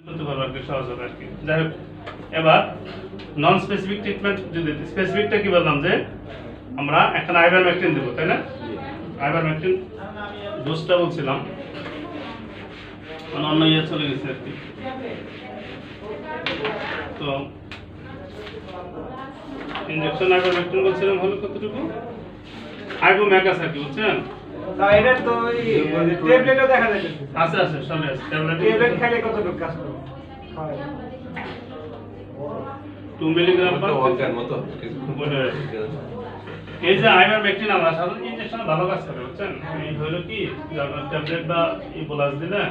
করতে পারবো আর কি, সহজ হবে আর কি। যাই হোক, এবার নন স্পেসিফিক ট্রিটমেন্ট যদি, স্পেসিফিকটা কি বললাম যে আমরা এখন আইভারমেকটিন দেবো, তাই না? আইভারমেকটিন ডোজটা বলছিলাম, মানে অন্য ইয়ে চলে গেছে আর কি। তো ইনজেকশন আইভারমেকটিন বলছিলাম হলো কতটুকু, আইবোম্যাকাস আর কি, বুঝছেন? এটা তো এই ট্যাবলেটও দেখা যাচ্ছে। আছে আছে সবই আছে, ট্যাবলেট খেলে কতটুকু কাজ করবে? 2 মিলিগ্রাম পার ওয়াকার মতো এই যে আইভারমেকটিন আমরা সাধারণত ইনজেকশন ভালো কাজ করে, বুঝছেন? এই হলো কি ট্যাবলেট বা ইবোলাস দিলে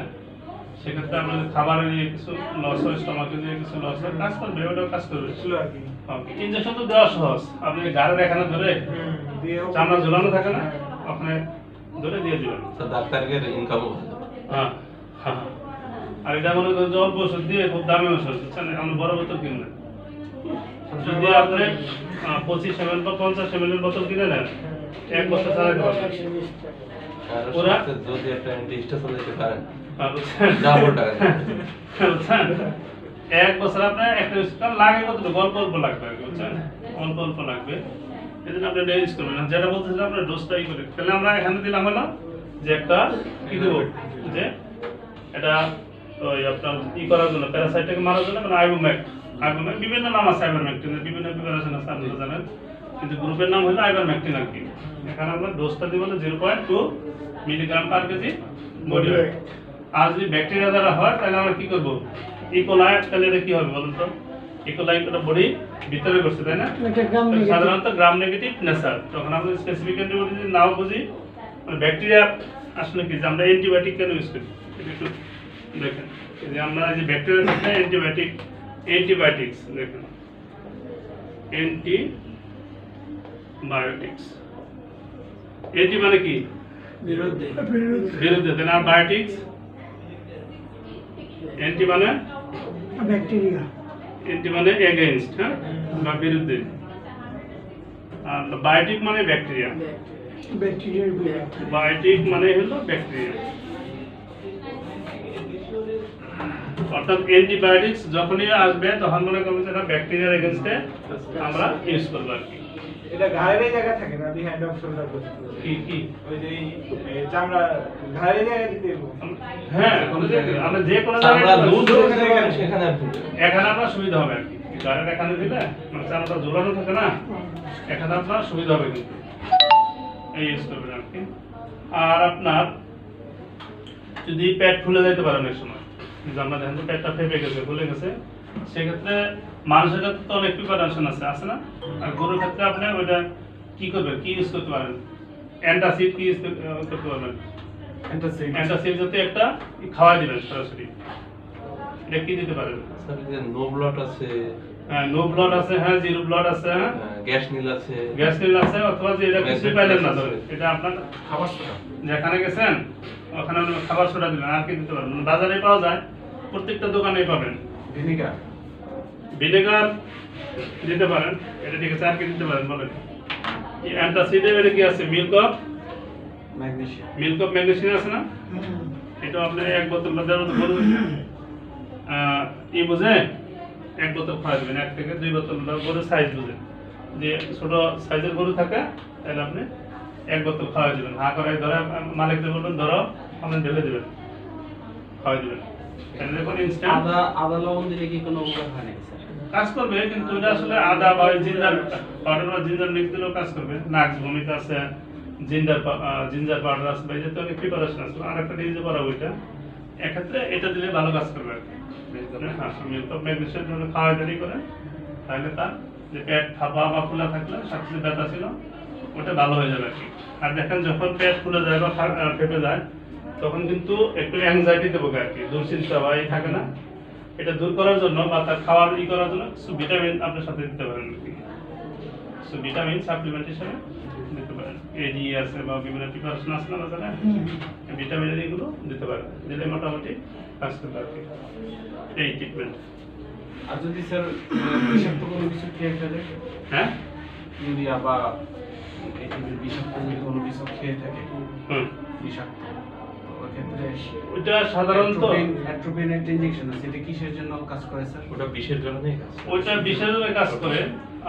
সেক্ষেত্রে আমাদের খাবারের কিছু লস হয়, স্টমাকে যে কিছু লস হয়, কাজ করবে, ওটাও কাজ করবে। ইনজেকশন তো দেওয়া সহজ, আপনি গাড়ির এখানে ধরে চামড়া ঝুলানো থাকে না, ওখানে ধরে দিয়ে দিবেন। ডাক্তারের ইনকামও ভালো। হ্যাঁ হ্যাঁ। আর এটা মনে করেন যে অল্প ওষুধ দিয়ে খুব দামি ওষুধ, বুঝছেন? আমরা বড় বোতল কিনবেন, যদি আপনি 25 ml বা 50 ml এর বোতল কিনে নেন, 1 বছর চালাতে পারবেন। ওরা যদি একটা অ্যান্টিহিস্টামিন দিতে পারেন, বুঝছেন? ডাবল টাকা বুঝছেন? 1 বছর আপনার একটা ওষুধ লাগে কতটুকু, অল্প অল্প লাগবে আর কি, বুঝছেন? অল্প অল্প লাগবে, এই জন্য আপনি ইউজ করবেন না। যেটা বলতেছিলাম আপনার ডোজটাই করে, তাহলে আমরা এখানে দিলাম হলো যে একটা কি দেবো, যে এটা ওই আপনার ই করার জন্য, প্যারাসাইটকে মারার জন্য, মানে আইবোম্যাক। আইবোম্যাক বিভিন্ন নাম আছে, আইভারমেকটিনের বিভিন্ন প্রিপারেশন আছে, আপনারা জানেন, কিন্তু গ্রুপের নাম হলো আইভারমেকটিন আর কি। এখানে আমরা ডোজটা দিব 0.2 milligram per K G body weight. আর যদি ব্যাকটেরিয়া দ্বারা হয় তাহলে আমরা কি করব, ইকোলাই, তাহলে এটা কি হবে বলুন তো? ইকোলাই একটা বডি ভিতরে করছে, তাই না? সাধারণত গ্রাম নেগেটিভ নেচার, তখন আমরা স্পেসিফিক অ্যান্টিবডি যদি নাও বুঝি, মানে ব্যাকটেরিয়া আসলে কি যে আমরা অ্যান্টিবায়োটিক কেন ইউজ করি একটু দেখেন। এই যে আমরা যে ব্যাকটেরিয়া থেকে অ্যান্টিবায়োটিক্স দেখেন, অ্যান্টিবায়োটিক্স, অ্যান্টি মানে কি বিরুদ্ধে, তাই না? বায়োটিক্স, অ্যান্টি মানে ব্যাকটেরিয়া, অ্যান্টি মানে এগেইনস্ট, হ্যাঁ, বা বিরুদ্ধে। আর বায়োটিক মানে ব্যাকটেরিয়া, ব্যাকটেরিয়ার বিরুদ্ধে। বায়োটিক মানে হলো ব্যাকটেরিয়া। অর্থাৎ অ্যান্টিবায়োটিক্স যখনই আসবে তখন মনে করবেন যে এটা ব্যাকটেরিয়ার এগেইনস্টে আমরা ইউজ করব আর কি। এটা ঘাড়ের জায়গা থাকে না, বিহাইন্ড অফ শোল্ডার কি কি ওই যে এই চামড়া ঘাড়ের জায়গা দিতে হ্যাঁ, আমরা যে কোনো আমরা দুধ জায়গায় সেখানে এখানে আপনার সুবিধা হবে আর কি। গাড়ির এখানে দিলে মানে চামড়া ঝোলানো থাকে না, এখানে আপনার সুবিধা হবে কিন্তু এই ইউজ করবেন আর কি। আর আপনার যদি পেট ফুলে যাইতে পারে অনেক সময়, যে আমরা দেখেন পেটটা ফেপে গেছে, ফুলে গেছে, সেক্ষেত্রে মানুষের ক্ষেত্রে তো অনেক প্রিপারেশন আছে না? আর গরুর ক্ষেত্রে আপনি ওইটা কি করবেন, কি ইউজ করতে পারেন? অ্যান্টাসিড কি ইউজ করতে পারবেন? অ্যান্টাসিড জাতীয় একটা খাওয়াই দিবেন সরাসরি। এটা কি দিতে পারেন? নো ব্লড আছে, হ্যাঁ, নো ব্লড আছে, হ্যাঁ, জিরো ব্লড আছে, হ্যাঁ, গ্যাস নীল আছে, গ্যাস নীল আছে, অথবা যে এটা কিছু পাইলেন না ধরে, এটা আপনার খাবার সোডা যেখানে গেছেন ওখানে আপনি খাবার সোডা দিবেন। আর কি দিতে পারবেন? বাজারে পাওয়া যায়, প্রত্যেকটা দোকানেই পাবেন। ভিনিগার ভিনেগার দিতে পারেন, এটা ঠিক আছে। আর কি দিতে পারেন বলেন? এই অ্যান্টাসিডে এর কি আছে? মিল্ক অফ ম্যাগনেসিয়াম আছে না? এটা আপনি এক বোতল বা দেড় বোতল গরু ই বুঝে এক বোতল খাওয়া দেবেন, 1 থেকে 2 বোতল গরুর সাইজ বুঝে। যে ছোট সাইজের গরু থাকে তাহলে আপনি 1 বোতল খাওয়া দেবেন। হা করে ধরে মালিকদের বলবেন ধরো, আপনি ঢেলে দেবেন, খাওয়া দেবেন। তাহলে দেখুন ইনস্ট্যান্ট আদা লবণ দিলে কি কোনো উপকার হয় নাকি স্যার? কাজ করবে, কিন্তু এটা আসলে আদা বা জিঞ্জার পাউডার বা জিঞ্জার মিক্স দিলেও কাজ করবে। নাক্স ভূমিকা আছে, জিঞ্জার পাউডার আছে, এই জাতীয় অনেক প্রিপারেশন আছে। আর একটা ডিজে করা ওইটা, এক্ষেত্রে এটা দিলে ভালো কাজ করবে আর কি। হ্যাঁ, মিল্ক অফ ম্যাগনেসিয়াম যখন খাওয়া দাওয়া করে তাহলে তার যে পেট ফাঁপা বা ফুলা থাকলে, সবচেয়ে ব্যথা ছিল, ওটা ভালো হয়ে যাবে আর কি। আর দেখেন যখন পেট ফুলে যায় বা ফেপে যায় তখন কিন্তু একটু অ্যাংজাইটিতে ভোগে আর কি, দুশ্চিন্তা বা এই থাকে না, এটা দূর করার জন্য বা তার খাওয়ার ই করার জন্য কিছু ভিটামিন আপনার সাথে দিতে পারেন আর কি। সো ভিটামিন সাপ্লিমেন্ট হিসেবে দিতে পারেন। এডি আছে বা বিভিন্ন প্রিপারেশন আছে না বাজারে, ভিটামিনের এগুলো দিতে পারেন, দিলে মোটামুটি কাজ করবে আর কি এই ট্রিটমেন্ট। আর যদি স্যার বিষাক্ত কোনো কিছু খেয়ে ফেলে, হ্যাঁ, ইউরিয়া বা এই বিষাক্ত যদি কোনো কিছু খেয়ে থাকে, বিষাক্ত ক্ষেত্রে ওইটা সাধারণত অ্যাট্রোপিন একটা ইনজেকশন আছে, এটা কিসের জন্য কাজ করে স্যার? ওটা বিষের কারণেই কাজ করে। ওইটা বিষের জন্য কাজ করে।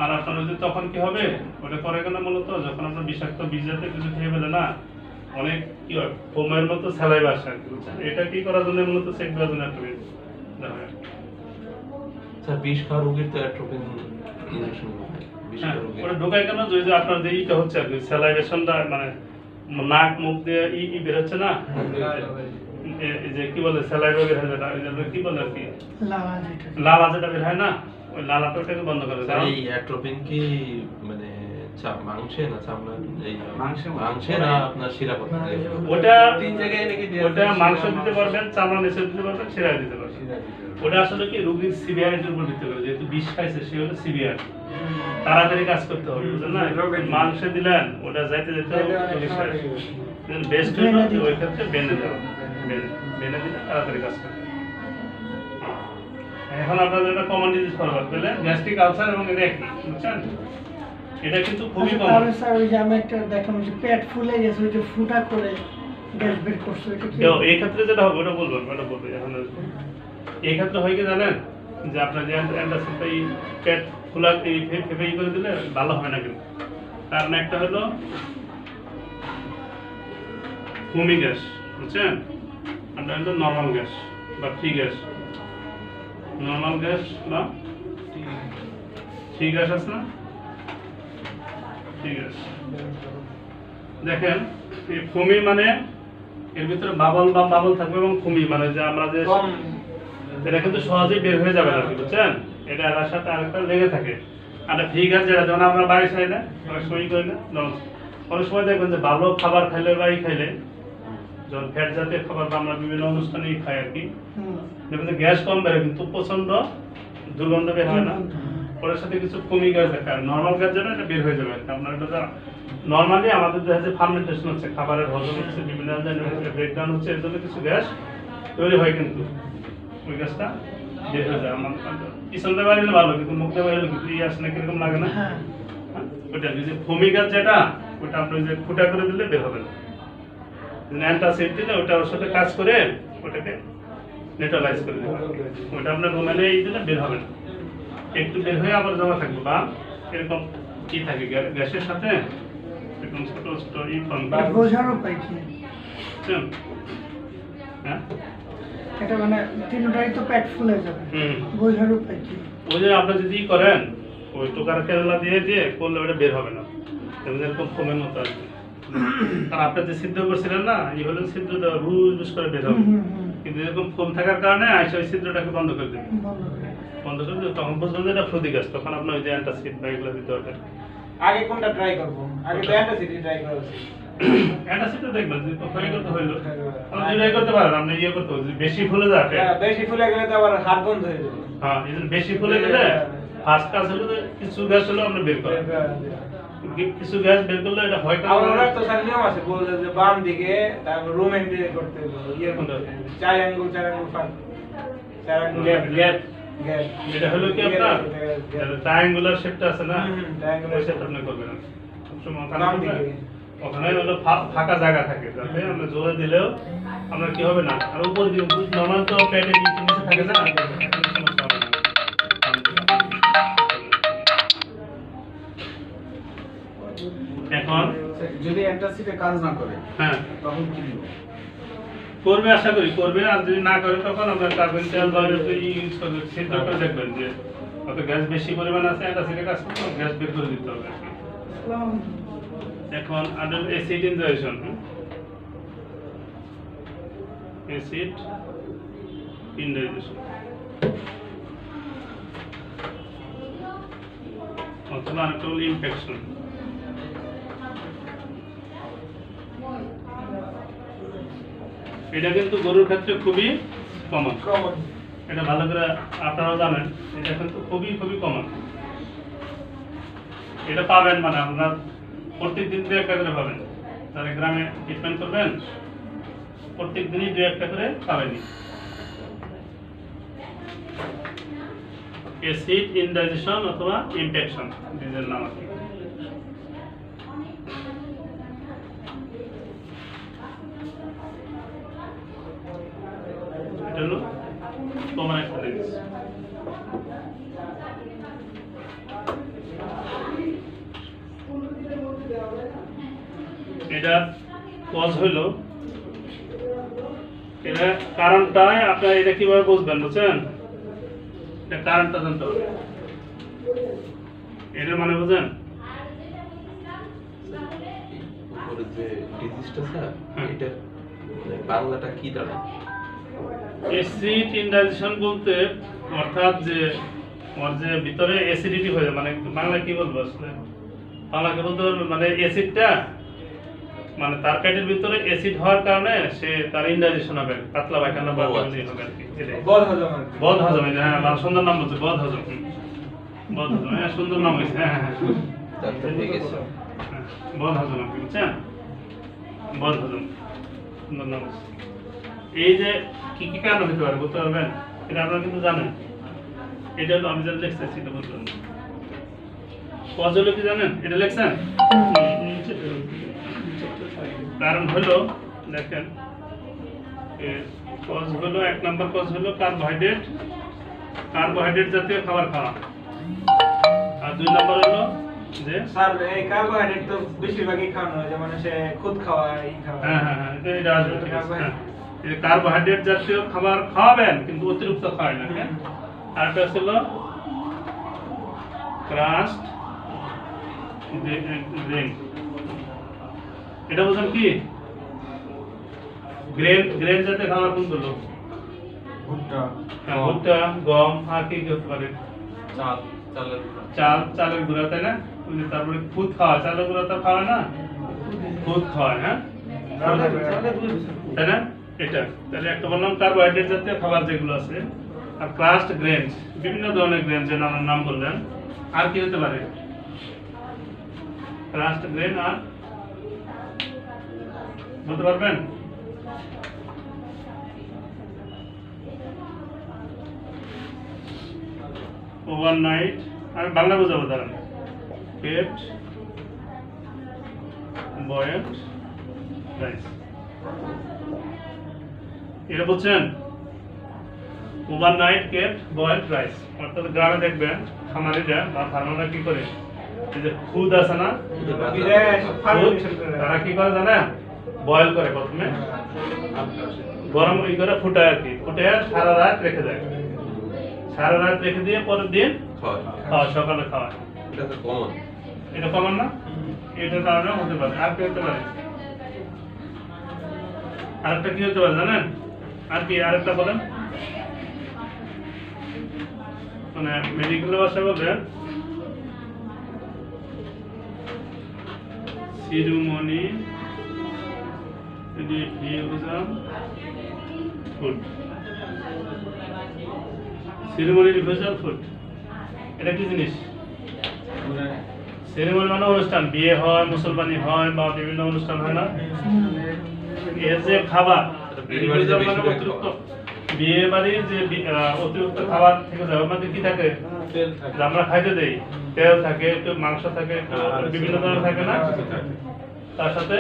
আর আপনার ওই যে তখন কি হবে, ওটা করে কেন মূলত যখন আপনার বিষাক্ত বীজ জাতীয় কিছু খেয়ে ফেলে না, অনেক কি হয় ফোমের মতো স্যালাইভা আসে আর কি, বুঝছেন? এটা কি করার জন্য মূলত চেক দেওয়ার জন্য একটা দেওয়া হয়। স্যার বিষ খাওয়া রোগীর তো অ্যাট্রোপিন ইনজেকশন বিষ হ্যাঁ, খাওয়া রোগীর ওটা ঢোকায় কেন যে আপনার যে ইটা হচ্ছে আর কি, স্যালাইভেশনটা মানে নাক মুখ দিয়ে বের হচ্ছে না, এই যে কি বলে স্যালাইভা বের হয় যেটা, ওই যে কি বলে আর কি লালা যেটা লালা যেটা বের হয় না, ওই লালাটা ওটাকে বন্ধ করে স্যার দেয়। এই অ্যাট্রোপিন কি মানে মাংসে না চামড়া, এই মাংসে না আপনার শিরাপত্রে? ওটা 3 জায়গায় নাকি দেয়া ওটা যায়। মাংস দিতে পারবেন, চামড়া নিচে দিতে পারবেন, শিরায় দিতে পারবেন। ওটা আসলে কি রোগীর সিভিয়ারিটির উপর ভিত্তি করে, যেহেতু বিষ খাইছে সে হলো সিভিয়ার, তাড়াতাড়ি কাজ করতে হবে, বুঝলেন না? মাংসে দিলেন ওটা যাইতে যেতে বেস্ট হলো যে ওই ক্ষেত্রে বেঁধে দেওয়া, বেঁধে দিলে তাড়াতাড়ি কাজ করতে। এখন আপনাদের একটা কমন ডিজিজ ফরওয়ার্ড পেলে গ্যাস্ট্রিক আলসার এবং এটা একই, বুঝছেন? এটা কিন্তু খুবই আচ্ছা, কমন। তাহলে স্যার ওই যে আমি একটা দেখলাম যে পেট ফুলে গেছে, ওই যে ফুটা করে গ্যাস বের করছে, ওইটা কি? এই ক্ষেত্রে যেটা হবে ওটা বলবেন, ওটা বলবে এখন। এই ক্ষেত্রে হয় কি জানেন, যে আপনার যে অ্যান্টাসিডটা এই পেট খোলা এই ফেফে করে দিলে ভালো হয় না কিন্তু। কারণ একটা হলো বমি গ্যাস, বুঝছেন? আপনার হলো নর্মাল গ্যাস বা ফ্রি গ্যাস, নর্মাল গ্যাস বা ফ্রি গ্যাস আছে না, ফ্রি গ্যাস। দেখেন এই ফুমি মানে এর ভিতরে বাবল থাকবে এবং ফুমি মানে যে আমরা যে এটা কিন্তু সহজেই বের হয়ে যাবে না, বুঝছেন? এটা এর সাথে আরেকটা লেগে থাকে। আর ফ্রি গ্যাস যেটা যখন আমরা বাড়ি খাই না, অনেক সময় করি না, অনেক সময় দেখবেন যে ভালো খাবার খাইলে বাড়ি খাইলে, যখন ফ্যাট জাতীয় খাবার বা আমরা বিভিন্ন অনুষ্ঠানে খাই আর কি, দেখবেন যে গ্যাস কম বেরোয় কিন্তু প্রচন্ড দুর্গন্ধ বের হয় না, ওর সাথে কিছু ফুমি গ্যাস দেখা। নর্মাল গ্যাস যেটা এটা বের হয়ে যাবে। আপনার এটা নর্মালি আমাদের দেখা যায় ফার্মেন্টেশন হচ্ছে, খাবারের হজম হচ্ছে, বিভিন্ন ব্রেকডাউন হচ্ছে, এর জন্য কিছু গ্যাস তৈরি হয় কিন্তু ওই গ্যাসটা বের হয়ে যায়। আমার পিছনটা বাড়িলে ভালো, কিন্তু মুখটা বাড়িলে কিন্তু আসে না, কিরকম লাগে না? হ্যাঁ। ওইটা যে ফুমি গ্যাস যেটা, ওইটা আপনি যে ফুটা করে দিলে বের হবে না। অ্যান্টাসিড দিলে ওটা ওর সাথে কাজ করে ওটাকে নিউট্রালাইজ করে দেবে। ওটা আপনার রুমেলে এই দিলে বের হবে না, একটু বের হয়ে আবার জমা থাকবে, বা এরকম কি থাকে গ্যাসের সাথে এরকম ছোট ছোট ফর্ম করে, বোঝার উপায় কি? বুঝছেন? হ্যাঁ, এটা মানে তিনটাই তো পেট ফুলে যাবে, বোঝার উপায় কি? ওই যে আপনি যদি করেন ওই টোকার কেরলা দিয়ে দিয়ে করলে ওটা বের হবে না, এরকম ফোমের মতো আসবে। আর আপনি যে সিদ্ধ করছিলেন না, এই হলো সিদ্ধ দেওয়া রুজ করে বের হবে, কিন্তু এরকম ফোম থাকার কারণে আইসা ওই ছিদ্রটাকে বন্ধ করে দেবে। বন্ধ করে দিলে তখন বুঝবেন যে এটা ফ্লুইড গ্যাস, তখন আপনার ওই যে অ্যান্টাসিড বা এগুলো দিতে হবে। আগে কোনটা ট্রাই করব? আগে তো অ্যান্টাসিড ট্রাই করা উচিত। অ্যান্টাসিডটা দেখবেন যে ট্রাই করতে হইলো, আপনি ট্রাই করতে পারেন, আপনি ইয়ে করতে হবে, যদি বেশি ফুলে যায় হ্যাঁ, বেশি ফুলে গেলে তো আবার হাত বন্ধ হয়ে যাবে। হ্যাঁ, এই জন্য বেশি ফুলে গেলে ফার্স্ট কাজ হলো যে কিছু গ্যাস হলো আপনি বের করেন, কিছু গ্যাস বের করলে এটা হয় আর কেন? ওনার তো স্যার নিয়ম আছে, বলছে যে বাম দিকে তারপর রুম এন্ট্রি করতে হবে, ইয়ে করতে হবে, 4 আঙ্গুল ফাঁক, 4 আঙ্গুল গ্যাপ গ্যাপ। এটা হলো কি আপনার ট্রায়াঙ্গুলার শেপটা আছে না, triangular ওই শেপটা আপনি করবেন। সবসময় ওখানে বাম করবেন। দিকে। ওখানে হলো ফাঁকা জায়গা থাকে, যাতে আমরা জোরে দিলেও আপনার কি হবে না। আর উপর দিয়ে নর্মাল তো পেটে নিচে থাকে না, কোনো সমস্যা হবে না। এখন যদি অ্যান্টাসিডে কাজ না করে হ্যাঁ তখন কি দিব? করবে, আশা করি করবে। আর যদি না করে তখন আমরা কার্বন তেল বা ইউজ করবে, সিদ্ধ করে দেখবেন যে কত গ্যাস বেশি পরিমাণ আছে, অ্যান্টাসিডে কাজ করতে গ্যাস বের করে দিতে হবে আর কি। এখন under acid injection, acid injection অথবা আরেকটা হলো ইনফেকশন। এটা কিন্তু গরুর ক্ষেত্রে খুবই কমন, এটা ভালো করে আপনারাও জানেন, এটা কিন্তু খুবই খুবই কমন। এটা পাবেন মানে আপনার প্রত্যেকদিন 2-1টা করে পাবেন, যারা গ্রামে ট্রিটমেন্ট করবেন প্রত্যেক দিনই 2-1টা করে পাবেনই। অ্যাসিড ইনডাইজেশন অথবা ইনফেকশন ডিজের নাম আছে। দিচ্ছি। এটা কজ হইলো, এটা কারণটা আপনার এটা কিভাবে বুঝবেন বুঝছেন? এটা কারণটা জানতে হবে, এটার মানে বুঝেন? উপরে যে ডিজিজটা স্যার, হ্যাঁ। এটা মানে বাংলাটা কি দাঁড়ায়? অ্যাসিড ইনডাইজেশন বলতে অর্থাৎ যে ওর যে ভিতরে অ্যাসিডিটি হয়ে যায়, মানে বাংলা কি বলবো আসলে, বাংলাকে বলতে পারবো মানে অ্যাসিডটা মানে তার পেটের ভিতরে অ্যাসিড হওয়ার কারণে সে তার ইনডাইজেশন হবে, পাতলা পায়খানা বা বমি হবে আর কি। এটাই বদ হজম আর কি। বদ হজম, হ্যাঁ সুন্দর নাম বলছে, বদ হজম। বদ হজম, হ্যাঁ সুন্দর নাম হয়েছে, হ্যাঁ হ্যাঁ ডাক্তার ঠিক আছে। হ্যাঁ, বদ হজম আর কি, বুঝছেন? বদ হজম সুন্দর নাম হয়েছে। এই যে কি কি কারণ হতে পারে বলতে পারবেন? এটা আপনারা কিন্তু জানেন, এটা হলো আমি যেটা লিখতেছি এটা বলতে পারবেন। কজ হলো কি জানেন? এটা লিখছেন? কারণ হলো দেখেন, কজ হলো 1 নম্বর কজ হলো কার্বোহাইড্রেট, কার্বোহাইড্রেট জাতীয় খাবার খাওয়া। আর 2 নম্বর হলো যে স্যার এই কার্বোহাইড্রেট তো বেশিরভাগই খাওয়ানো হয়, যেমন সে খুদ খাওয়া, এই খাওয়া। হ্যাঁ হ্যাঁ হ্যাঁ এটা আসবে, ঠিক আছে, হ্যাঁ। এই কার্বোহাইড্রেট জাতীয় খাবার খাওয়াবেন কিন্তু অতিরিক্ত খাওয়াই না, হ্যাঁ। আরেকটা ছিল ক্রাস্ট গ্রেন, এটা বুঝেন কি? গ্রেন গ্রেন জাতীয় খাবার কোনগুলো? ভুট্টা, হ্যাঁ, ভুট্টা, গম, আর কি কি হতে পারে? চাল, চালের চাল, চালের গুঁড়া, তাই না? ওই যে তারপরে খুদ খাওয়া, চালের গুঁড়া তো খাওয়ায় না, খুদ খাওয়ায়, হ্যাঁ তাই না? এটা তাহলে একটা বললাম কার্বোহাইড্রেট জাতীয় খাবার যেগুলো আছে, আর ক্রাস্ট গ্রেনস, বিভিন্ন ধরনের গ্রেনসের নাম বললেন। আর কি হতে পারে? ক্রাস্ট গ্রেন, আর বলতে পারবেন? ওভারনাইট, আমি বাংলা বোঝাবো দাঁড়ান, কেপ্ট বয়েলড রাইস, এটা বুঝছেন? ওভারনাইট কেপ্ট বয়েলড রাইস, অর্থাৎ গ্রামে দেখবেন খামারিরা বা ফার্মাররা কি করে, এই যে খুদ আছে না, বিদেশ খুদ, ফার্মেন্টেশন করে। তারা কি করে জানেন? বয়েল করে প্রথমে, গরম ই করে ফুটায় আর কি, ফুটায় সারা রাত রেখে দেয়, সারা রাত রেখে দিয়ে পরের দিন হয়। খাওয়া, সকালে খাওয়া। এটা তো কমন। এটা কমন না? এটার কারণে হতে পারে। আর কি হতে পারে? আরেকটা কি হতে পারে জানেন? আর কি আরেকটা বলেন, মানে মেডিকেল ভাষায় বলবেন ceremony refusal food, ceremony refusal food, এটা কি জিনিস? সেরেমনি মানে অনুষ্ঠান, বিয়ে হয়, মুসলমানি হয় বা বিভিন্ন অনুষ্ঠান হয় না, এর যে খাবার, মানে অতিরিক্ত বিয়ে বাড়ির যে অতিরিক্ত খাবার থেকে যায়, ওর মধ্যে কি থাকে? তেল থাকে। যে আমরা খাইতে দেই, তেল থাকে, একটু মাংস থাকে, একটু বিভিন্ন ধরনের থাকে না, তার সাথে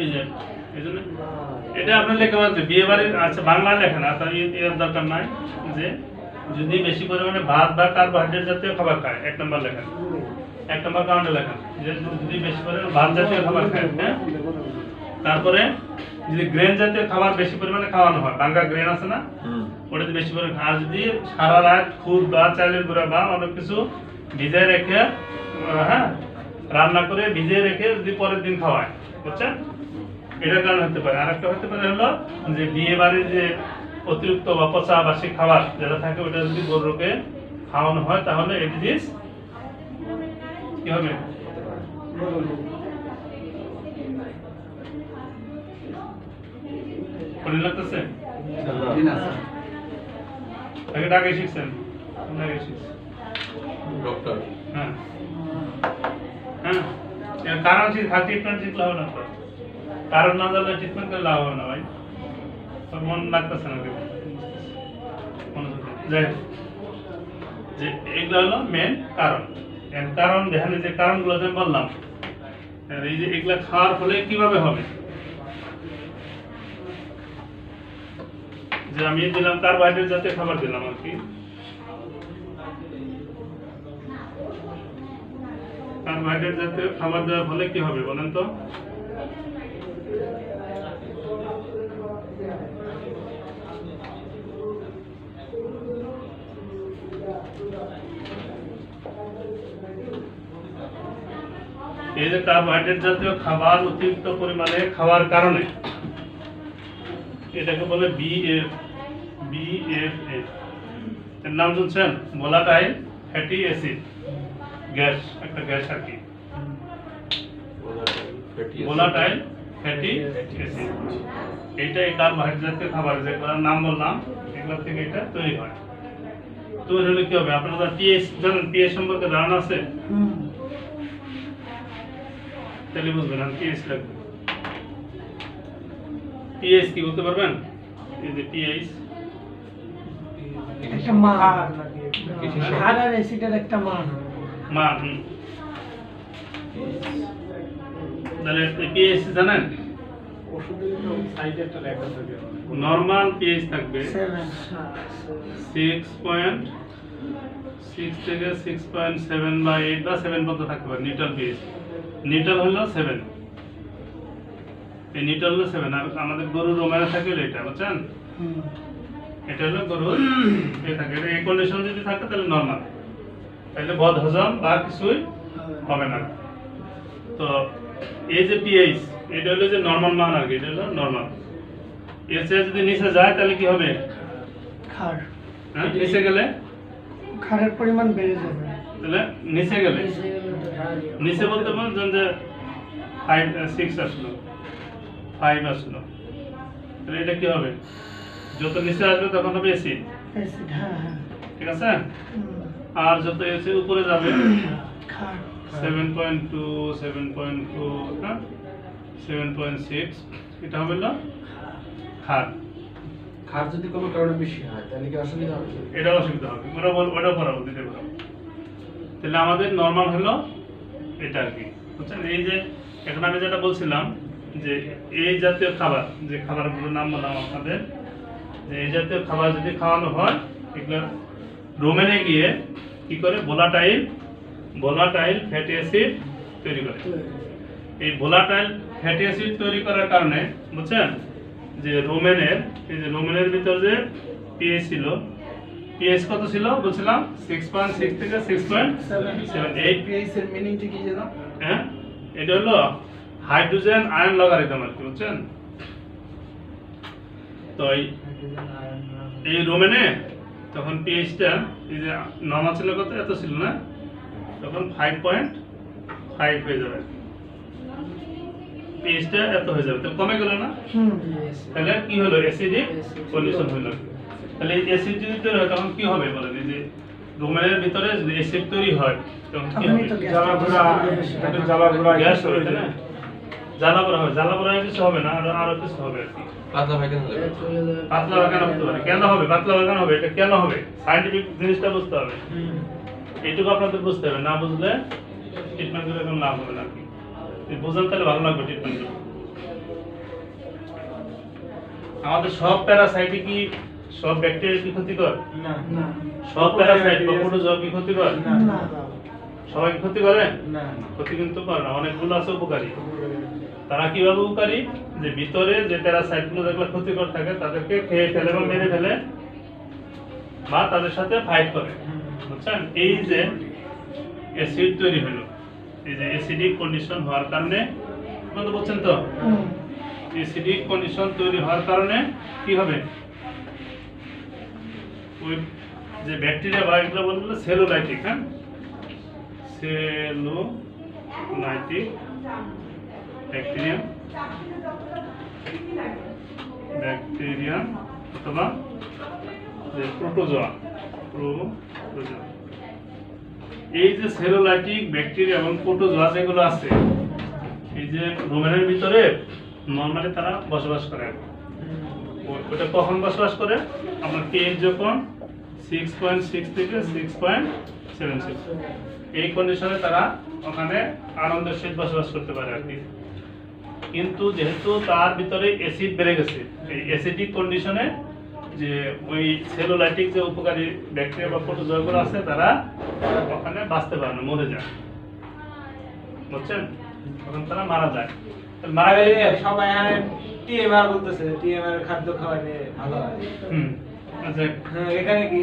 এই যে এই জন্য এটা আপনার লেখা আছে বিয়ে বাড়ির, আচ্ছা বাংলায় লেখা না, তার এর দরকার নাই, যে যদি বেশি পরিমাণে ভাত বা কার্বোহাইড্রেট জাতীয় খাবার খায়, 1 নম্বর লেখেন, 1 নম্বর কাউন্টে লেখেন, যে যদি বেশি পরিমাণে ভাত জাতীয় খাবার খায়, হ্যাঁ। তারপরে যদি গ্রেন জাতীয় খাবার বেশি পরিমাণে খাওয়ানো হয়, বাঙ্গা গ্রেন আছে না, ওটা যদি বেশি পরিমাণে, আর যদি সারা রাত খুদ বা চালের গুঁড়া বা অনেক কিছু ভিজিয়ে রেখে, হ্যাঁ রান্না করে ভিজিয়ে রেখে যদি পরের দিন খাওয়ায়, বুঝছেন? এটার কারণে হতে পারে। আরেকটা হতে পারে হলো যে বিয়ে বাড়ির যে অতিরিক্ত বা পচা বাসি খাবার যেটা থাকে, ওটা যদি গরুকে খাওয়ানো হয় তাহলে এই ডিজিজ কি হবে? পড়ে লাগতেছে? আগে আগে শিখছেন? আগে শিখছেন? ডক্টর হ্যাঁ হ্যাঁ, এর কারণ ট্রিটমেন্ট শিখলে হবে না তো, কারণ না জানলে ট্রিটমেন্ট করে লাভ হবে না ভাই, তোর মন লাগতেছে না কিন্তু। যাই হোক, যে এগুলো হলো মেন কারণ। কারণ দেখেন যে কারণগুলো যে বললাম, এই যে এগুলা খাওয়ার ফলে কিভাবে হবে, যে আমি দিলাম কার্বোহাইড্রেট জাতীয় খাবার দিলাম আর কি, কার্বোহাইড্রেট জাতীয় খাবার দেওয়ার ফলে কি হবে বলেন তো? এই যে কার্বোহাইড্রেট জাতীয় খাবার অতিরিক্ত পরিমাণে খাওয়ার কারণে এটাকে বলে BFF, এর নাম শুনছেন? ভোলাটাইল ফ্যাটি অ্যাসিড গ্যাস, একটা গ্যাস আর কি, ভোলাটাইল ফ্যাটি অ্যাসিড। এইটা এই কার্বোহাইড্রেট জাতীয় খাবার যেগুলোর নাম বললাম এগুলো থেকে এটা তৈরি হয়। তৈরি হলে কি হবে? আপনারা পিএইচ জানেন? পিএইচ সম্পর্কে ধারণা আছে? তাহলে বুঝবেন আর পিএইচ লাগবে। পিএইচ কি বলতে পারবেন? এই যে পিএইচ একটা মান, খার নাকি খার আর অ্যাসিডের একটা মান। মান। তাহলে পিএইচ জানেন? ওষুধের তো সাইডে একটা লেখা থাকে। নরমাল পিএইচ থাকবে 7 6.6 থেকে 6.7 বা 8 বা 7 পর্যন্ত থাকতে পারে নিউট্রাল পিএইচ। নিউট্রাল হলো 7, এই নিউট্রাল হলো 7। আর আমাদের গরুর রোমানে থাকে হলো এটা, বুঝছেন? এটা হলো গরুর এ থাকে, এটা এই কন্ডিশন যদি থাকে তাহলে নরমাল, তাহলে বদ হজম বা কিছুই হবে না। তো এই যে পিএইচ এটা হলো যে নরমাল মান আর কি, এটা হলো নরমাল। এর চেয়ে যদি নিচে যায় তাহলে কি হবে? খার, হ্যাঁ, নিচে গেলে খারের পরিমাণ বেড়ে যাবে। তাহলে নিচে গেলে, নিচে বলতে পারেন যে 5 6 আসলো, 5 আসলো, তাহলে এটা কি হবে? যত নিচে আসবে তখন হবে অ্যাসিড, অ্যাসিড, হ্যাঁ হ্যাঁ, ঠিক আছে? হুম, আর যত অ্যাসিড উপরে যাবে খার, 7.2 7.2 হ্যাঁ 7.6 এটা হবে না খার। খার যদি কোনো কারণে বেশি হয় তাহলে কি অসুবিধা হবে? এটা অসুবিধা হবে, ওটা পড়াবো, দিতে পারবো। তাহলে আমাদের নরমাল হলো এটা আর কি, বুঝছেন? এই যে এখন আমি যেটা বলছিলাম যে এই জাতীয় খাবার, যে খাবারগুলোর নাম বললাম আপনাদের, যে এই জাতীয় খাবার যদি খাওয়ানো হয় এগুলো রোমেনে গিয়ে কি করে? ভোলাটাইল ফ্যাটি অ্যাসিড তৈরি করে। এই ভোলাটাইল ফ্যাটি অ্যাসিড তৈরি করার কারণে, বুঝছেন, যে রোমেনের, এই যে রোমেনের ভিতর যে পিএইচ ছিল, পিএইচ কত ছিল বলছিলাম? 6.6 থেকে 6.78। পিএইচ এর মিনিংটা কি জানো? হ্যাঁ, এটা হলো হাইড্রোজেন আয়ন লগারিদম আর কি, বুঝছেন? তো এই রোমেনে তখন পিএইচটা এই যে নরমাল ছিল কত? এত ছিল না, তখন 5.5 হয়ে যাবে, পিএইচটা এত হয়ে যাবে, তাহলে কমে গেল না? হুম, তাহলে কি হলো? অ্যাসিডিক কন্ডিশন হলো। তাহলে এই অ্যাসিড যদি তৈরি হয় তখন কি হবে বলেন? এই যে রোমেনের ভিতরে যদি অ্যাসিড তৈরি হয় তখন কি হবে? তখনই তো গ্যাস জ্বালাপোড়া, একটু জ্বালাপোড়া গ্যাস হবে, তাই না? জ্বালাপোড়া হবে, জ্বালাপোড়া কিছু হবে না, আরো কিছু হবে আর কি। পাতলা পায়খানা যাবে। পাতলা পায়খানা হতে পারে। কেন হবে পাতলা পায়খানা হবে? এটা কেন হবে? সায়েন্টিফিক জিনিসটা বুঝতে হবে, এইটুকু আপনাদের বুঝতে হবে। না বুঝলে ট্রিটমেন্ট করে কোনো লাভ হবে না আর কি। বুঝেন তাহলে ভালো লাগবে ট্রিটমেন্ট। আমাদের সব প্যারাসাইটই কি, সব ব্যাকটেরিয়া কি ক্ষতিকর? না না, সব প্যারাসাইট বা প্রোটোজোয়া কি ক্ষতিকর? না, সবাই কি ক্ষতি করে? না ক্ষতি কিন্তু করে না, অনেকগুলো আছে উপকারী। তারা কিভাবে উপকারী? যে ভিতরে যে প্যারাসাইটগুলো যেগুলো ক্ষতিকর থাকে তাদেরকে খেয়ে ফেলে বা মেরে ফেলে বা তাদের সাথে ফাইট করে, বুঝছেন? এই যে অ্যাসিড তৈরি হলো, এই যে অ্যাসিডিক কন্ডিশন হওয়ার কারণে, আপনারা বলছেন তো হুম, অ্যাসিডিক কন্ডিশন তৈরি হওয়ার কারণে কি হবে? ওই যে ব্যাকটেরিয়া বা এগুলো বলবো সেলুলাইটিক, হ্যাঁ সেলুলাইটিক ব্যাকটেরিয়া অথবা প্রোটোজোয়া, এই যে সেলুলাইটিক ব্যাকটেরিয়া এবং প্রোটোজোয়া যেগুলো আছে এই যে রোমেনের ভিতরে নরমালি তারা বসবাস করে। ওটা কখন বসবাস করে? আপনার পিএইচ যখন 6.6 থেকে 6.76, এই কন্ডিশনে তারা ওখানে আনন্দের সহিত বসবাস করতে পারে আর কি। কিন্তু যেহেতু তার ভিতরে অ্যাসিড বেড়ে গেছে, এই অ্যাসিডিক কন্ডিশনে যে ওই সেলুলাইটিক যে উপকারী ব্যাকটেরিয়া বা প্রোটোজোয়াগুলো আছে তারা ওখানে বাঁচতে পারে না, মরে যায়, বুঝছেন? তখন তারা মারা যায়। তো মারা গেলে কি হয়? সবাই এখানে টিএমআর বলতেছে, টিএমআর খাদ্য খাওয়ালে ভালো হয়। আচ্ছা, হ্যাঁ, এখানে কি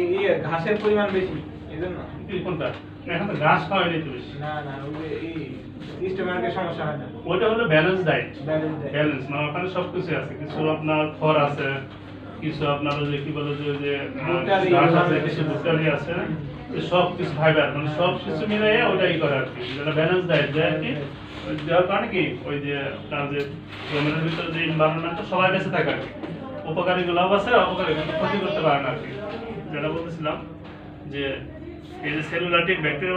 ঘাসের পরিমাণ বেশি এজন্য? কি কোনটা? না, এখন তো ঘাস খাওয়াই নেই তো বেশি। না না, ওই যে এই স্টোমাকের সমস্যা হয় না, ওইটা হলো ব্যালেন্স ডায়েট। ব্যালেন্স দেয়। ব্যালেন্স মানে ওখানে সবকিছু আছে, কিছু আপনার খড় আছে, কিছু আপনার ওই যে কি বলে যে ওই যে ভুট্টারি, ঘাস আছে, কিছু ভুট্টারি আছে, তো সব কিছু ফাইবার মানে সব কিছু মিলাইয়া ওটাই করে আর কি, যেটা ব্যালেন্স ডায়েট দেয় আর কি। ওই দেওয়ার কারণে কি ওই যে আপনার যে জমির ভিতরে যে এনভায়রনমেন্টটা সবাই বেঁচে থাকে আর কি, উপকারী গুলাও আছে, অপকারী কিন্তু ক্ষতি করতে পারে না আর কি। যেটা বলতেছিলাম যে এই যে সেলুলাইটিক ব্যাকটেরিয়া